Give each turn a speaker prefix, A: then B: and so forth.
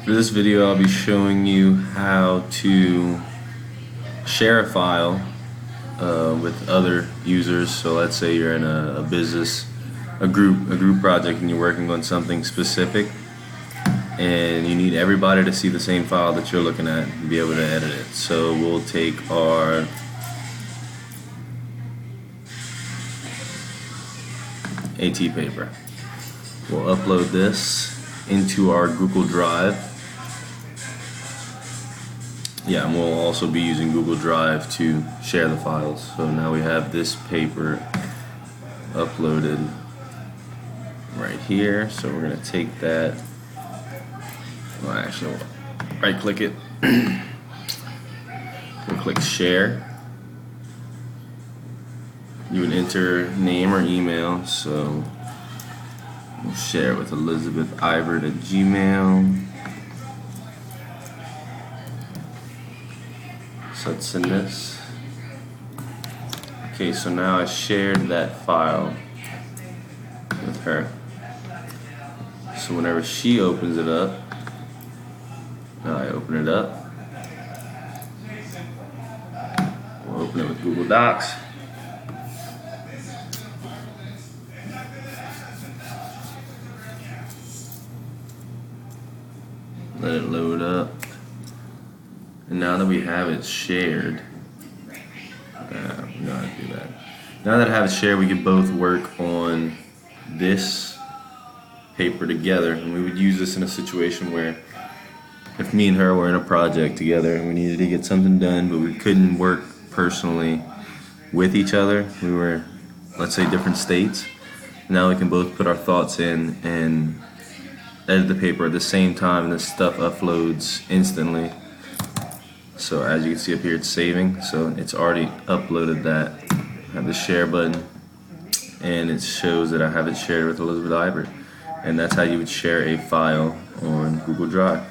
A: For this video, I'll be showing you how to share a file with other users. So let's say you're in a business, a group project, and you're working on something specific, and you need everybody to see the same file that you're looking at and be able to edit it. So we'll take our AT paper. We'll upload this into our Google Drive. Yeah, and we'll also be using Google Drive to share the files. So now we have this paper uploaded right here. So we're going to take that. Well, actually, we'll right click it. We'll click share. You would enter name or email. So we'll share with Elizabeth Ibert at Gmail. So let's send this. Okay, so now I shared that file with her. So whenever she opens it up, now I open it up. We'll open it with Google Docs. Let it load up. And now that we have it shared, no, I do that. Now that I have it shared, we can both work on this paper together, and we would use this in a situation where if me and her were in a project together and we needed to get something done, but we couldn't work personally with each other. We were, let's say, different states. Now we can both put our thoughts in and edit the paper at the same time, and this stuff uploads instantly. So as you can see up here, it's saving. So it's already uploaded that. I have the share button, and it shows that I have it shared with Elizabeth Ibert. And that's how you would share a file on Google Drive.